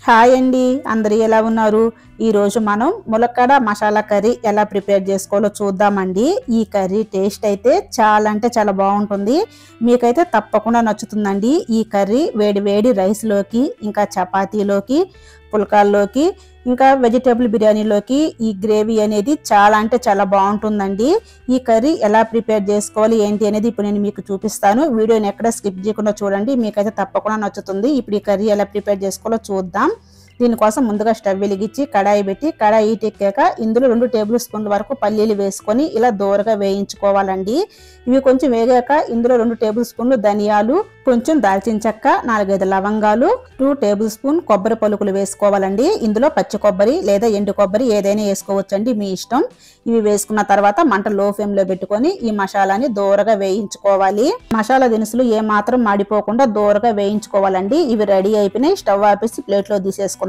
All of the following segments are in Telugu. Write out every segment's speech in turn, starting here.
హాయ్ అండి, అందరూ ఎలా ఉన్నారు? ఈరోజు మనం ములక్కాడ మసాలా కర్రీ ఎలా ప్రిపేర్ చేసుకోవాలో చూద్దామండి. ఈ కర్రీ టేస్ట్ అయితే చాలా అంటే చాలా బాగుంటుంది. మీకైతే తప్పకుండా నచ్చుతుందండి. ఈ కర్రీ వేడి వేడి రైస్లోకి, ఇంకా చపాతీలోకి, పుల్కాల్లోకి, ఇంకా వెజిటేబుల్ బిర్యానీలోకి ఈ గ్రేవీ అనేది చాలా అంటే చాలా బాగుంటుందండి. ఈ కర్రీ ఎలా ప్రిపేర్ చేసుకోవాలి ఏంటి అనేది ఇప్పుడు నేను మీకు చూపిస్తాను. వీడియోని ఎక్కడ స్కిప్ చేయకుండా చూడండి, మీకైతే తప్పకుండా నచ్చుతుంది. ఇప్పుడు ఈ కర్రీ ఎలా ప్రిపేర్ చేసుకోవాలో చూద్దాం. దీనికోసం ముందుగా స్టవ్ వెలిగించి కడాయి పెట్టి కడాయి హీట్ ఎక్కాక ఇందులో 2 టేబుల్ స్పూన్ల వరకు పల్లీలు వేసుకొని ఇలా దోరగా వేయించుకోవాలండి. ఇవి కొంచెం వేగాక ఇందులో 2 టేబుల్ స్పూన్లు ధనియాలు, కొంచెం దాల్చిన చెక్క, 4-5 లవంగాలు, 2 టేబుల్ స్పూన్ కొబ్బరి పలుకులు వేసుకోవాలండి. ఇందులో పచ్చి కొబ్బరి లేదా ఎండు కొబ్బరి ఏదైనా వేసుకోవచ్చండి, మీ ఇష్టం. ఇవి వేసుకున్న తర్వాత మంట లో ఫ్లేమ్ లో పెట్టుకొని ఈ మసాలాని దోరగా వేయించుకోవాలి. మసాలా దినుసులు ఏ మాత్రం మాడిపోకుండా దోరగా వేయించుకోవాలండి. ఇవి రెడీ అయిపోయినాయి. స్టవ్ ఆపేసి ప్లేట్ లో తీసేసుకుందాం.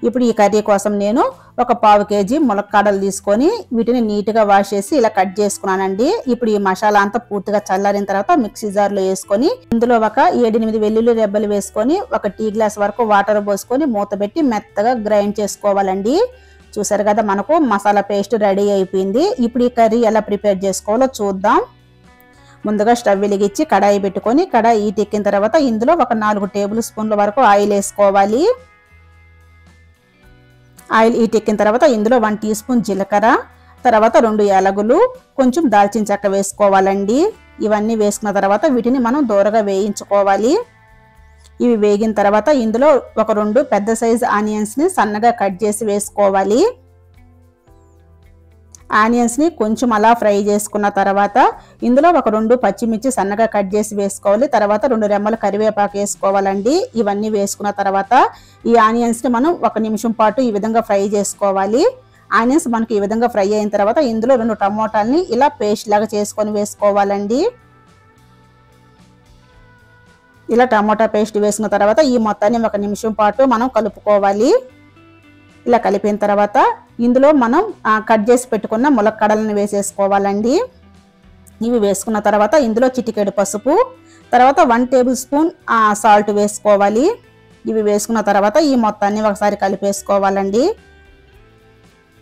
ఇప్పుడు ఈ కర్రీ కోసం నేను ఒక 1/2 కేజీ ములక్కాడలు తీసుకొని వీటిని నీట్ గా వాష్ చేసి ఇలా కట్ చేసుకున్నానండి. ఇప్పుడు ఈ మసాలా అంతా పూర్తిగా చల్లారిన తర్వాత మిక్సీ జార్ లో వేసుకొని ఇందులో ఒక 7-8 వెల్లుల్లి రెబ్బలు వేసుకొని ఒక టీ గ్లాస్ వరకు వాటర్ పోసుకొని మూత పెట్టి మెత్తగా గ్రైండ్ చేసుకోవాలండి. చూసారు కదా, మనకు మసాలా పేస్ట్ రెడీ అయిపోయింది. ఇప్పుడు ఈ కర్రీ ఎలా ప్రిపేర్ చేసుకోవాలో చూద్దాం. ముందుగా స్టవ్ వెలిగించి కడాయి పెట్టుకొని కడాయి హీట్ ఎక్కిన తర్వాత ఇందులో ఒక 4 టేబుల్ స్పూన్ల వరకు ఆయిల్ వేసుకోవాలి. ఆయిల్ హీట్ ఎక్కిన తర్వాత ఇందులో 1 టీ స్పూన్ జీలకర్ర, తర్వాత 2 యాలకులు, కొంచెం దాల్చిన చెక్క వేసుకోవాలండి. ఇవన్నీ వేసుకున్న తర్వాత వీటిని మనం దోరగా వేయించుకోవాలి. ఇవి వేగిన తర్వాత ఇందులో ఒక 2 పెద్ద సైజు ఆనియన్స్ ని సన్నగా కట్ చేసి వేసుకోవాలి. ఆనియన్స్ ని కొంచెం అలా ఫ్రై చేసుకున్న తర్వాత ఇందులో ఒక 2 పచ్చిమిర్చి సన్నగా కట్ చేసి వేసుకోవాలి. తర్వాత 2 రెమ్మల కరివేపాకు వేసుకోవాలండి. ఇవన్నీ వేసుకున్న తర్వాత ఈ ఆనియన్స్ ని మనం 1 నిమిషం పాటు ఈ విధంగా ఫ్రై చేసుకోవాలి. ఆనియన్స్ మనకి ఈ విధంగా ఫ్రై అయిన తర్వాత ఇందులో 2 టమోటాలని ఇలా పేస్ట్ లాగా చేసుకొని వేసుకోవాలండి. ఇలా టమోటా పేస్ట్ వేసుకున్న తర్వాత ఈ మొత్తాన్ని 1 నిమిషం పాటు మనం కలుపుకోవాలి. ఇలా కలిపిన తర్వాత ఇందులో మనం కట్ చేసి పెట్టుకున్న ములక్కాడలను వేసేసుకోవాలండి. ఇవి వేసుకున్న తర్వాత ఇందులో చిటికెడు పసుపు, తర్వాత 1 టేబుల్ స్పూన్ సాల్ట్ వేసుకోవాలి. ఇవి వేసుకున్న తర్వాత ఈ మొత్తాన్ని ఒకసారి కలిపేసుకోవాలండి.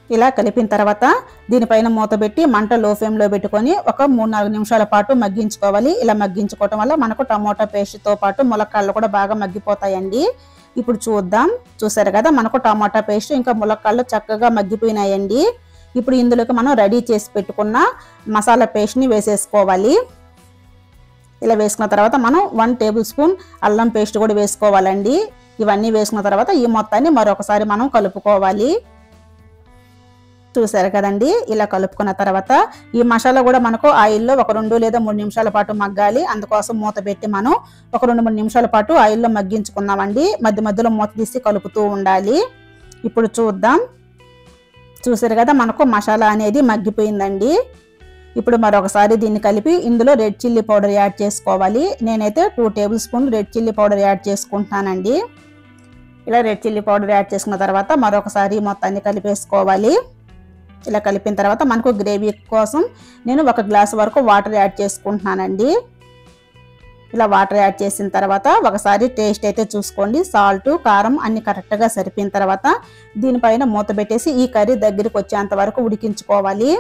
ఇలా కలిపిన తర్వాత దీనిపైన మూత పెట్టి మంట లో ఫ్లేమ్ లో పెట్టుకొని ఒక 3-4 నిమిషాల పాటు మగ్గించుకోవాలి. ఇలా మగ్గించుకోవటం వల్ల మనకు టమోటా పేస్ట్ తో పాటు ములక్కాడలు కూడా బాగా మగ్గిపోతాయండి. ఇప్పుడు చూద్దాం. చూసారు కదా, మనకు టమాటా పేస్ట్ ఇంకా ములక్కాడలు చక్కగా మగ్గిపోయినాయండి. ఇప్పుడు ఇందులోకి మనం రెడీ చేసి పెట్టుకున్న మసాలా పేస్ట్ ని వేసేసుకోవాలి. ఇలా వేసుకున్న తర్వాత మనం 1 టేబుల్ స్పూన్ అల్లం పేస్ట్ కూడా వేసుకోవాలండి. ఇవన్నీ వేసుకున్న తర్వాత ఈ మొత్తాన్ని మరొకసారి మనం కలుపుకోవాలి. చూసారు కదండి, ఇలా కలుపుకున్న తర్వాత ఈ మసాలా కూడా మనకు ఆయిల్లో ఒక 2 లేదా 3 నిమిషాల పాటు మగ్గాలి. అందుకోసం మూత పెట్టి మనం ఒక 2-3 నిమిషాల పాటు ఆయిల్లో మగ్గించుకుందామండి. మధ్య మధ్యలో మూత తీసి కలుపుతూ ఉండాలి. ఇప్పుడు చూద్దాం. చూసారు కదా, మనకు మసాలా అనేది మగ్గిపోయిందండి. ఇప్పుడు మరొకసారి దీన్ని కలిపి ఇందులో రెడ్ చిల్లీ పౌడర్ యాడ్ చేసుకోవాలి. నేనైతే 2 టేబుల్ స్పూన్లు రెడ్ చిల్లీ పౌడర్ యాడ్ చేసుకుంటానండి. ఇలా రెడ్ చిల్లీ పౌడర్ యాడ్ చేసుకున్న తర్వాత మరొకసారి మొత్తాన్ని కలిపేసుకోవాలి. ఇలా కలిపిన తర్వాత మనకు గ్రేవీ కోసం నేను 1 గ్లాస్ వరకు వాటర్ యాడ్ చేసుకుంటున్నానండి. ఇలా వాటర్ యాడ్ చేసిన తర్వాత ఒకసారి టేస్ట్ అయితే చూసుకోండి. సాల్ట్, కారం అన్ని కరెక్ట్గా సరిపోయిన తర్వాత దీనిపైన మూత పెట్టేసి ఈ కర్రీ దగ్గరికి వచ్చేంత వరకు ఉడికించుకోవాలి.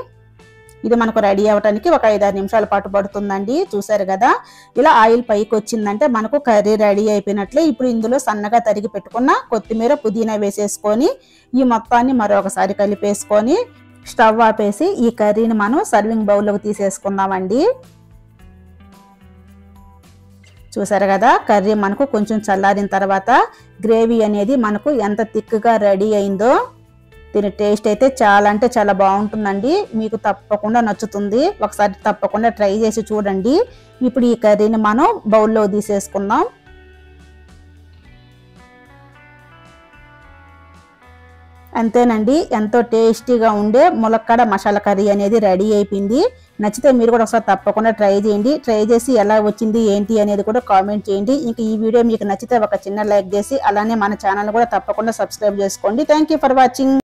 ఇది మనకు రెడీ అవ్వడానికి ఒక 5-6 నిమిషాల పాటు పడుతుందండి. చూసారు కదా, ఇలా ఆయిల్ పైకి వచ్చిందంటే మనకు కర్రీ రెడీ అయిపోయినట్లే. ఇప్పుడు ఇందులో సన్నగా తరిగి పెట్టుకున్న కొత్తిమీర, పుదీనా వేసేసుకొని ఈ మొత్తాన్ని మరొకసారి కలిపేసుకొని స్టవ్ ఆపేసి ఈ కర్రీని మనం సర్వింగ్ బౌల్లోకి తీసేసుకుందామండి. చూసారు కదా, కర్రీ మనకు కొంచెం చల్లారిన తర్వాత గ్రేవీ అనేది మనకు ఎంత థిక్గా రెడీ అయిందో. దీని టేస్ట్ అయితే చాలా అంటే చాలా బాగుంటుందండి. మీకు తప్పకుండా నచ్చుతుంది. ఒకసారి తప్పకుండా ట్రై చేసి చూడండి. ఇప్పుడు ఈ కర్రీని మనం బౌల్లో తీసేసుకుందాం. అంతేనండి, ఎంతో టేస్టీగా ఉండే ములక్కాడ మసాలా కర్రీ అనేది రెడీ అయిపోయింది. నచ్చితే మీరు కూడా ఒకసారి తప్పకుండా ట్రై చేయండి. ట్రై చేసి ఎలా వచ్చింది ఏంటి అనేది కూడా కామెంట్ చేయండి. ఇంకా ఈ వీడియో మీకు నచ్చితే ఒక చిన్న లైక్ చేసి అలానే మన ఛానల్ కూడా తప్పకుండా సబ్స్క్రైబ్ చేసుకోండి. Thank you for watching.